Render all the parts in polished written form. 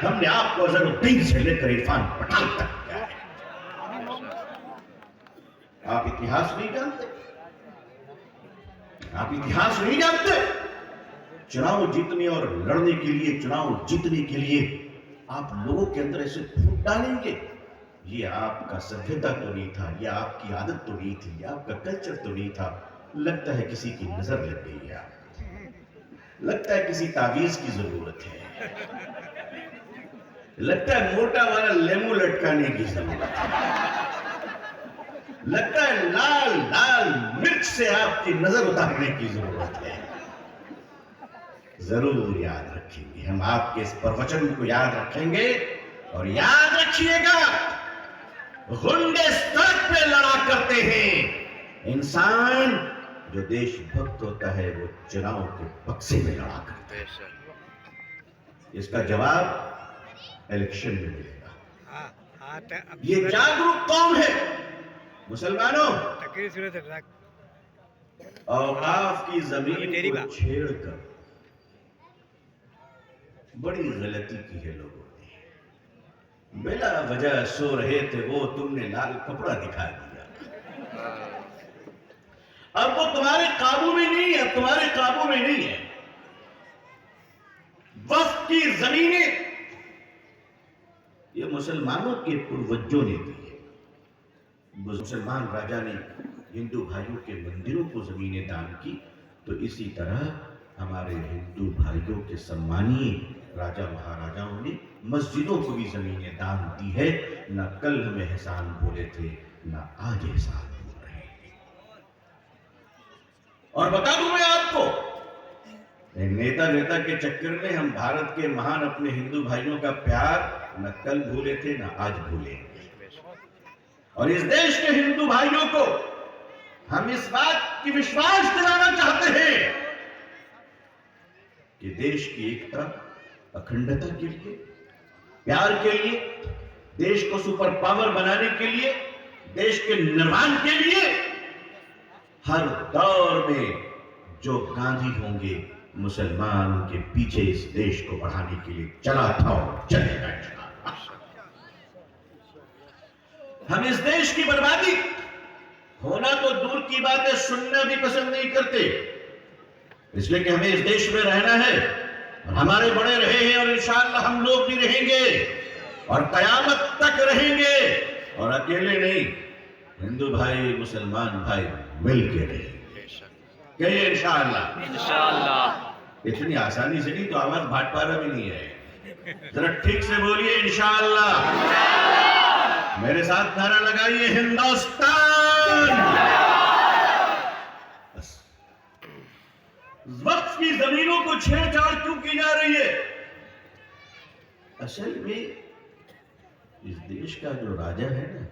ہم نے آپ کو عزرالدین سے لے کر عرفان پٹھان تک کیا ہے. آپ اتہاس نہیں جانتے, آپ اتہاس نہیں جانتے. چناؤ جیتنے اور لڑنے کے لیے, چناؤ جیتنے کے لیے آپ لوگوں کے اندر ایسے پھوٹ ڈالیں گے. یہ آپ کا سبھیتا تو نہیں تھا, یہ آپ کی عادت تو نہیں تھی, یہ آپ کا کلچر تو نہیں تھا. لگتا ہے کسی کی نظر لگ گئی ہے آپ کو, لگتا ہے کسی تعویذ کی ضرورت ہے, لگتا ہے موٹا والا لیمو لٹکانے کی ضرورت ہے, لگتا ہے لال لال مرچ سے آپ کی نظر اتارنے کی ضرورت ہے. ضرور یاد رکھیں گے, ہم آپ کے اس پروچن کو یاد رکھیں گے. اور یاد رکھیے گا, غنڈے سر پہ لڑا کرتے ہیں. انسان جو دیش بھکت ہوتا ہے وہ چناؤ کے بکسے میں لڑا کرتا ہے. اس کا جواب الیکشن میں ملے گا. یہ جاگروک قوم ہے مسلمانوں. اوقاف کی زمین کو چھیڑ کر بڑی غلطی کی ہے لوگوں نے. بلا وجہ سو رہے تھے وہ, تم نے لال کپڑا دکھا دیا. اب وہ تمہارے قابو میں نہیں ہے, اب تمہارے قابو میں نہیں ہے. وقت کی زمینیں یہ مسلمانوں کے پروجوں نے دی ہے. مسلمان راجا نے ہندو بھائیوں کے مندروں کو زمینیں دان کی, تو اسی طرح ہمارے ہندو بھائیوں کے سمانی راجا مہاراجاؤں نے مسجدوں کو بھی زمینیں دان دی ہے. نہ کل ہمیں احسان بولے تھے, نہ آج احسان بول رہے ہیں. اور بتا دوں میں آپ کو, نیتا ویتا کے چکر میں ہم بھارت کے مہان اپنے ہندو بھائیوں کا پیار نہ کل بھولے تھے, نہ آج بھولے. اور اس دیش کے ہندو بھائیوں کو ہم اس بات کی وشواس دلانا چاہتے ہیں کہ دیش کی ایکتا, اکھنڈتا کے لیے, پیار کے لیے, دیش کو سپر پاور بنانے کے لیے, دیش کے نروان کے لیے, ہر دور میں جو گاندھی ہوں گے مسلمان ان کے پیچھے اس دیش کو بڑھانے کے لیے چلا تھا اور چلے گا. ہم اس دیش کی بربادی ہونا تو دور کی بات ہے, سننا بھی پسند نہیں کرتے, اس لیے کہ ہمیں اس دیش میں رہنا ہے, اور ہمارے بڑے رہے ہیں, اور انشاءاللہ ہم لوگ بھی رہیں گے, اور قیامت تک رہیں گے. اور اکیلے نہیں, ہندو بھائی مسلمان بھائی مل کے رہیں گے. کہیے انشاءاللہ. اتنی آسانی سے نہیں تو آواز بھاٹ پارا بھی نہیں ہے, ذرا ٹھیک سے بولیے انشاءاللہ. میرے ساتھ نعرہ لگائیے ہندوستان. وقت کی زمینوں کو چھیڑ چھاڑ کیوں کی جا رہی ہے؟ اصل میں اس دیش کا جو راجا ہے نا,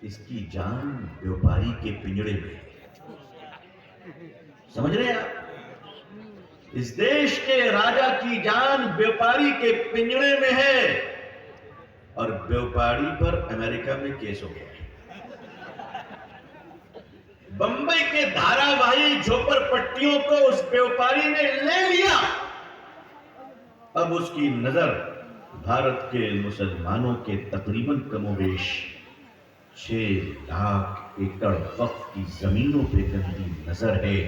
اس کی جان بیوپاری کے پنجڑے میں ہے. سمجھ رہے ہیں آپ؟ اس دیش کے راجا کی جان بیوپاری کے پنجڑے میں ہے, اور بیوپاری پر امریکہ میں کیس ہو گیا ہے. بمبئی کے دھارا باہی جھوپڑ پٹیوں کو اس بیوپاری نے لے لیا. اب اس کی نظر بھارت کے مسلمانوں کے تقریباً کم و بیش 6 لاکھ ایکڑ وقف کی زمینوں پہ گندی نظر ہے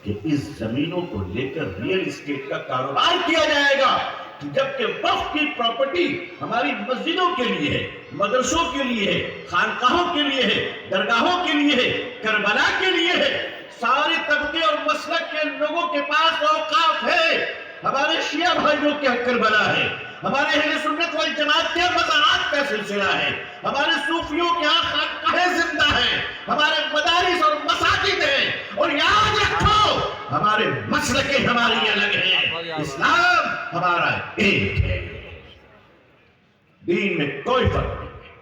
کہ اس زمینوں کو لے کر ریئل اسٹیٹ کا کاروبار کیا جائے گا. جبکہ وقف کی پراپرٹی ہماری مسجدوں کے لیے ہے, مدرسوں کے لیے ہے, خانقاہوں کے لیے ہے, درگاہوں کے لیے ہے, کربلا کے لیے ہے. سارے طبقے اور مسلک کے لوگوں کے پاس اوقاف ہے. ہمارے شیعہ بھائیوں کے کربلا ہے, ہمارے اہل سنت والجماعت کے مزارات کا سلسلہ ہے, ہمارے صوفیوں کے یہاں خانقاہیں زندہ ہیں, ہمارے مدارس اور مساجد ہیں. اور یاد رکھو, ہمارے مسلکیں ہماری الگ ہیں, اسلام ہمارا ایک ہے, دین میں کوئی فرق نہیں ہے.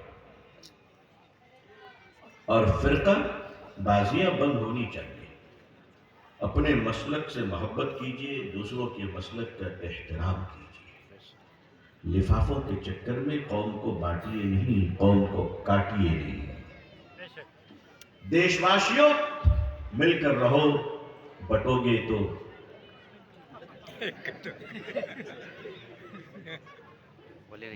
اور فرقہ بازیاں بند ہونی چاہیے. اپنے مسلک سے محبت کیجئے, دوسروں کے مسلک کا احترام کیجئے. لفافوں کے چکر میں قوم کو بانٹیے نہیں, قوم کو کاٹیے نہیں. دیش واسیوں مل کر رہو, بٹو گے تو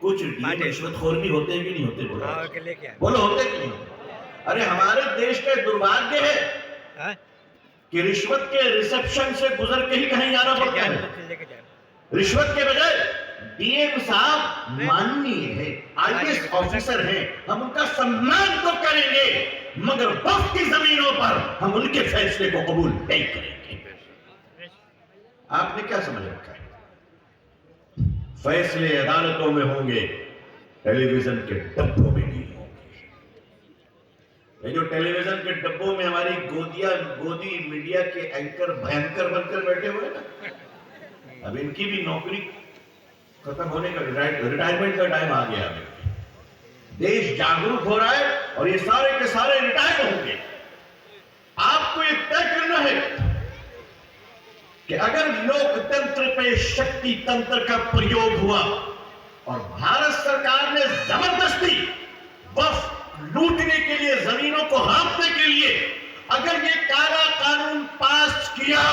کچھ ڈیم رشوت خور بھی ہوتے ہیں کہ نہیں ہوتے؟ بولو ہاں کہ لے کے آئے بولو ہوتے کہ نہیں ہوتے؟ ارے ہمارے دیش کا دربھاگیہ ہے ہاں کہ رشوت کے ریسپشن سے گزر کے ہی کہیں جانا پڑتا ہے. لے کے جائے رشوت کے بغیر ڈی ایم صاحب ماننی ہے, آئی ایس آفیسر ہیں, ہم ان کا سمان تو کریں گے مگر وقت کی زمینوں پر ہم ان کے فیصلے کو قبول نہیں کریں گے. آپ نے کیا سمجھ رکھا ہے؟ فیصلے عدالتوں میں ہوں گے, ٹیلی ویژن کے ڈبوں میں نہیں ہوں گے. یہ جو ٹیلی ویژن کے ڈبوں میں ہماری گودی میڈیا کے اینکر بھینکر بن کر بیٹھے ہوئے نا, اب ان کی بھی نوکری ختم ہونے کا ریٹائرمنٹ کا ٹائم آ گیا. دیش جاگروک ہو رہا ہے اور یہ سارے کے سارے ریٹائر ہوں گے. آپ کو یہ طے کرنا ہے کہ اگر لوک تنتر پہ شکتی تنتر کا پریوگ ہوا اور بھارت سرکار نے زبردستی وقف لوٹنے کے لیے, زمینوں کو ہڑپنے کے لیے اگر یہ کالا قانون پاس کیا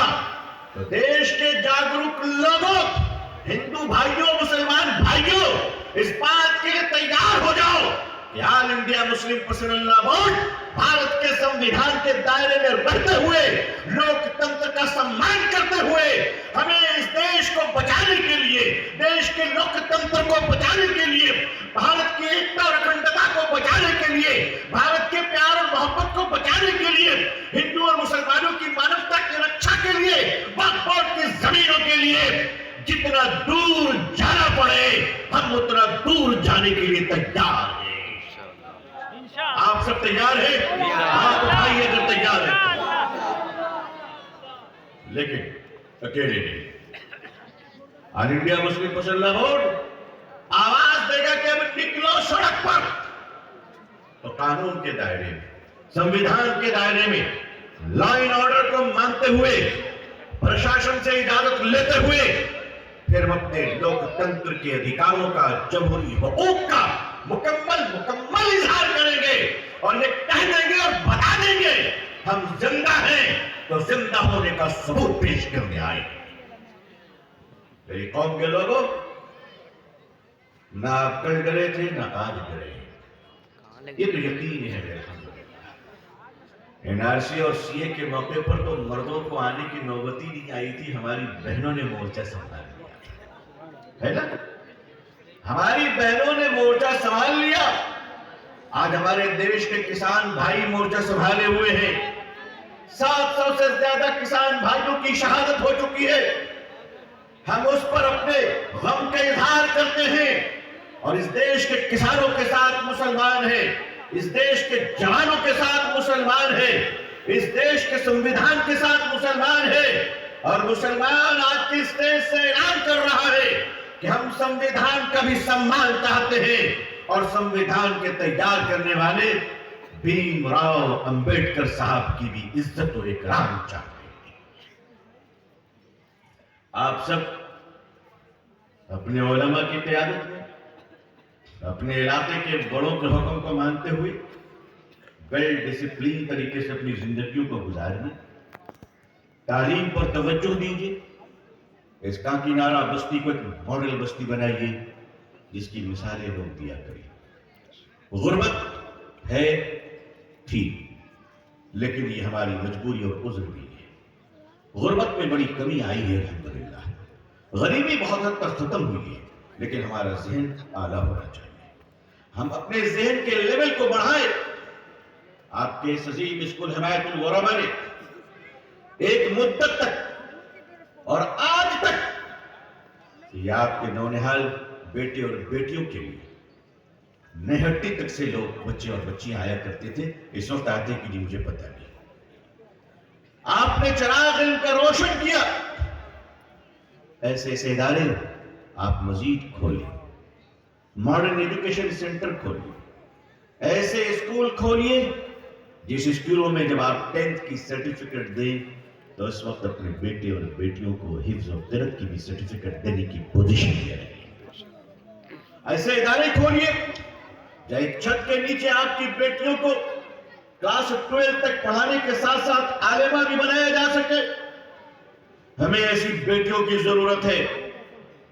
تو دیش کے جاگروک لوگوں, ہندو بھائیوں, مسلمان بھائیوں, اس بات کے لیے تیار ہو جاؤ کہ آل انڈیا مسلم پرسنل لا بورڈ بھارت کے سمویدھان کے دائرے میں رہتے ہوئے, لوک تنتر کا سمان کرتے ہوئے, ہمیں اس دیش کو بچانے کے لیے, دیش کے لوک تنتر کو بچانے کے لیے, بھارت کی ایکتا اور اکھنڈتا کو بچانے کے لیے, بھارت کے پیار اور محبت کو بچانے کے لیے, ہندو اور مسلمانوں کی مانوتا کی رکشا کے لیے, وقف بورڈ کی زمینوں کے لیے جتنا دور جانا پڑے ہم اتنا دور جانے کے لیے تیار ہیں. آپ سب تیار ہیں؟ ہاتھ اٹھائیے اگر تیار ہیں. لیکن اکیلے نہیں, آل انڈیا مسلم پرسنل لا بورڈ آواز دے گا کہ اب نکلو سڑک پر, تو قانون کے دائرے میں, سمویدھان کے دائرے میں, لا اینڈ آرڈر کو مانتے ہوئے, پرشاسن سے اجازت لیتے ہوئے پھر ہم اپنے لوک تنتر کے ادھیکاروں کا, جمہوری حقوق کا مکمل اظہار کریں گے اور یہ کہہ دیں گے اور بتا دیں گے ہم زندہ ہیں تو زندہ ہونے کا ثبوت پیش کرنے آئے. میری قوم کے لوگوں, نہ آپ کل ڈرے تھے نہ آج ڈرے, یہ تو یقین ہے. این آر سی اور سی اے کے موقع پر تو مردوں کو آنے کی نوبت ہی نہیں آئی تھی, ہماری بہنوں نے مورچہ سنبھال لیا ہے نا, ہماری بہنوں نے مورچہ سنبھال لیا. آج ہمارے دیش کے کسان بھائی مورچہ سنبھالے ہوئے ہیں. 700 سے زیادہ کسان بھائیوں کی شہادت ہو چکی ہے. ہم اس پر اپنے غم کا اظہار کرتے ہیں اور اس دیش کے کسانوں کے ساتھ مسلمان ہیں, اس دیش کے جوانوں کے ساتھ مسلمان ہیں, اس دیش کے سمویدھان کے ساتھ مسلمان ہیں. اور مسلمان آج کی اسٹیج سے اعلان کر رہا ہے کہ ہم سمویدھان کا بھی سمان چاہتے ہیں اور سمویدھان کے تیار کرنے والے بھیم راؤ امبیڈکر صاحب کی بھی عزت و اکرام چاہتے ہیں. آپ سب اپنے علماء کی قیادت میں, اپنے علاقے کے بڑوں کے حکم کو مانتے ہوئے ویل ڈسپلین طریقے سے اپنی زندگیوں کو گزارنے, تعلیم پر توجہ دیجیے. اس کانکی نارا بستی کو ایک ماڈل بستی بنائیے جس کی مثالیں لوگ دیا کریں. غربت ہے ٹھیک, لیکن یہ ہماری مجبوری اور عذر بھی ہے. غربت میں بڑی کمی آئی ہے الحمدللہ, غریبی بہت حد تک ختم ہوئی ہے, لیکن ہمارا ذہن اعلیٰ ہونا چاہیے. ہم اپنے ذہن کے لیول کو بڑھائیں. آپ کے اس عظیم اسکول حمایت الغرباء نے ایک مدت تک اور آج تک یہ آپ کے نونہال بیٹے اور بیٹیوں کے لیے نہٹی تک سے لوگ, بچے اور بچیاں آیا کرتے تھے, اس وقت آتے کہ جی مجھے پتہ نہیں. آپ نے چراغ ان کا روشن کیا. ایسے ایسے ادارے آپ مزید کھولیں, ماڈرن ایجوکیشن سینٹر کھولیں, ایسے اسکول کھولیے جس اسکولوں میں جب آپ 10th کی سرٹیفکیٹ دیں تو اس وقت اپنے بیٹے اور بیٹیوں کو حفظ و قرأت کی بھی سرٹیفکیٹ دینے کی پوزیشن لے رہے ہیں. ایسے ادارے کھولیے جہاں ایک چھت کے نیچے آپ کی بیٹیوں کو کلاس 12 تک پڑھانے کے ساتھ ساتھ عالمہ بھی بنایا جا سکے. ہمیں ایسی بیٹیوں کی ضرورت ہے